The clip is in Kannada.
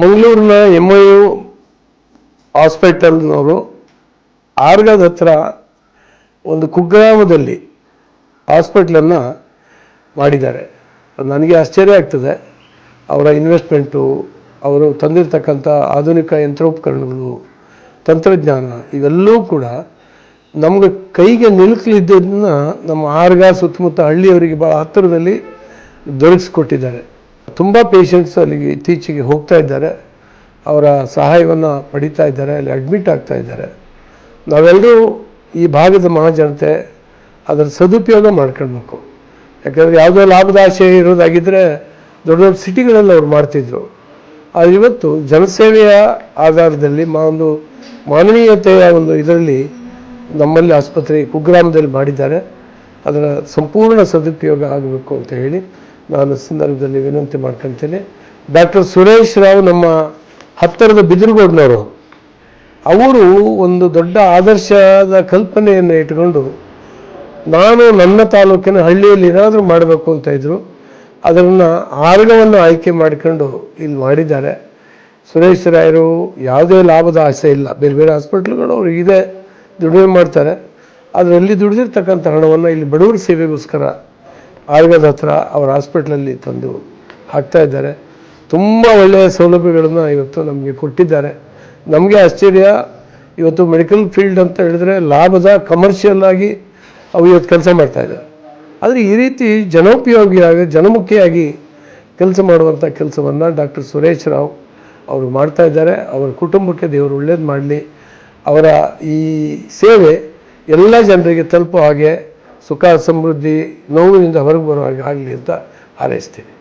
ಮಂಗಳೂರಿನ MIU ಹಾಸ್ಪಿಟಲ್ನವರು ಆರ್ಗದ ಹತ್ರ ಒಂದು ಕುಗ್ರಾಮದಲ್ಲಿ ಹಾಸ್ಪಿಟ್ಲನ್ನು ಮಾಡಿದ್ದಾರೆ. ನನಗೆ ಆಶ್ಚರ್ಯ ಆಗ್ತದೆ. ಅವರ ಇನ್ವೆಸ್ಟ್ಮೆಂಟು, ಅವರು ತಂದಿರತಕ್ಕಂಥ ಆಧುನಿಕ ಯಂತ್ರೋಪಕರಣಗಳು, ತಂತ್ರಜ್ಞಾನ ಇವೆಲ್ಲವೂ ಕೂಡ ನಮಗೆ ಕೈಗೆ ನಿಲುಕಲಿದ್ದದನ್ನು ನಮ್ಮ ಆರ್ಗ ಸುತ್ತಮುತ್ತ ಹಳ್ಳಿಯವರಿಗೆ ಭಾಳ ಹತ್ತಿರದಲ್ಲಿ ದೊರಕಿಸ್ಕೊಟ್ಟಿದ್ದಾರೆ. ತುಂಬ ಪೇಷಂಟ್ಸ್ ಅಲ್ಲಿಗೆ ಇತ್ತೀಚೆಗೆ ಹೋಗ್ತಾ ಇದ್ದಾರೆ, ಅವರ ಸಹಾಯವನ್ನು ಪಡೀತಾ ಇದ್ದಾರೆ, ಅಲ್ಲಿ ಅಡ್ಮಿಟ್ ಆಗ್ತಾ ಇದ್ದಾರೆ. ನಾವೆಲ್ಲರೂ ಈ ಭಾಗದ ಮಹಾಜನತೆ ಅದರ ಸದುಪಯೋಗ ಮಾಡ್ಕೊಳ್ಬೇಕು. ಯಾಕಂದರೆ ಯಾವುದೋ ಲಾಭದ ಆಶೆ ಇರೋದಾಗಿದ್ದರೆ ದೊಡ್ಡ ದೊಡ್ಡ ಸಿಟಿಗಳಲ್ಲಿ ಅವ್ರು ಮಾಡ್ತಿದ್ರು. ಆದರೆ ಇವತ್ತು ಜನಸೇವೆಯ ಆಧಾರದಲ್ಲಿ ಒಂದು ಮಾನವೀಯತೆಯ ಒಂದು ಇದರಲ್ಲಿ ನಮ್ಮಲ್ಲಿ ಆಸ್ಪತ್ರೆ ಕುಗ್ರಾಮದಲ್ಲಿ ಮಾಡಿದ್ದಾರೆ. ಅದರ ಸಂಪೂರ್ಣ ಸದುಪಯೋಗ ಆಗಬೇಕು ಅಂತ ಹೇಳಿ ನಾನು ಸಂದರ್ಭದಲ್ಲಿ ವಿನಂತಿ ಮಾಡ್ಕೊಳ್ತೇನೆ. ಡಾಕ್ಟರ್ ಸುರೇಶ್ ರಾವ್ ನಮ್ಮ ಹತ್ತಿರದ ಬಿದಿರುಗೋಡ್ನವರು, ಅವರು ಒಂದು ದೊಡ್ಡ ಆದರ್ಶದ ಕಲ್ಪನೆಯನ್ನು ಇಟ್ಕೊಂಡು ನಾನು ನನ್ನ ತಾಲೂಕಿನ ಹಳ್ಳಿಯಲ್ಲಿ ಏನಾದರೂ ಮಾಡಬೇಕು ಅಂತ ಇದ್ದರು. ಅದನ್ನು ಆರ್ಗವನ್ನು ಆಯ್ಕೆ ಮಾಡಿಕೊಂಡು ಇಲ್ಲಿ ಮಾಡಿದ್ದಾರೆ. ಸುರೇಶ್ ರಾಯರು ಯಾವುದೇ ಲಾಭದ ಆಸೆ ಇಲ್ಲ. ಬೇರೆ ಬೇರೆ ಹಾಸ್ಪಿಟ್ಲ್ಗಳು ಅವ್ರಿಗೆ ಇದೆ, ದುಡಿಮೆ ಮಾಡ್ತಾರೆ. ಅದರಲ್ಲಿ ದುಡಿದಿರ್ತಕ್ಕಂಥ ಹಣವನ್ನು ಇಲ್ಲಿ ಬಡವರ ಸೇವೆಗೋಸ್ಕರ ಆರ್ಗದ ಹತ್ರ ಅವರ ಹಾಸ್ಪಿಟ್ಲಲ್ಲಿ ತಂದು ಹಾಕ್ತಾ ಇದ್ದಾರೆ. ತುಂಬ ಒಳ್ಳೆಯ ಸೌಲಭ್ಯಗಳನ್ನು ಇವತ್ತು ನಮಗೆ ಕೊಟ್ಟಿದ್ದಾರೆ. ನಮಗೆ ಆಶ್ಚರ್ಯ, ಇವತ್ತು ಮೆಡಿಕಲ್ ಫೀಲ್ಡ್ ಅಂತ ಹೇಳಿದ್ರೆ ಲಾಭದ ಕಮರ್ಷಿಯಲ್ ಆಗಿ ಅವು ಇವತ್ತು ಕೆಲಸ ಮಾಡ್ತಾಯಿದ್ದಾರೆ. ಆದರೆ ಈ ರೀತಿ ಜನೋಪಯೋಗಿಯಾಗಿ ಜನಮುಖಿಯಾಗಿ ಕೆಲಸ ಮಾಡುವಂಥ ಕೆಲಸವನ್ನು ಡಾಕ್ಟರ್ ಸುರೇಶ್ ರಾವ್ ಅವರು ಮಾಡ್ತಾಯಿದ್ದಾರೆ. ಅವರ ಕುಟುಂಬಕ್ಕೆ ದೇವರು ಒಳ್ಳೇದು ಮಾಡಲಿ. ಅವರ ಈ ಸೇವೆ ಎಲ್ಲ ಜನರಿಗೆ ತಲುಪೋ ಹಾಗೆ, ಸುಖ ಸಮೃದ್ಧಿ ನೋವಿನಿಂದ ಹೊರಗೆ ಬರೋ ಹಾಗೆ ಆಗಲಿ ಅಂತ ಹಾರೈಸ್ತೀನಿ.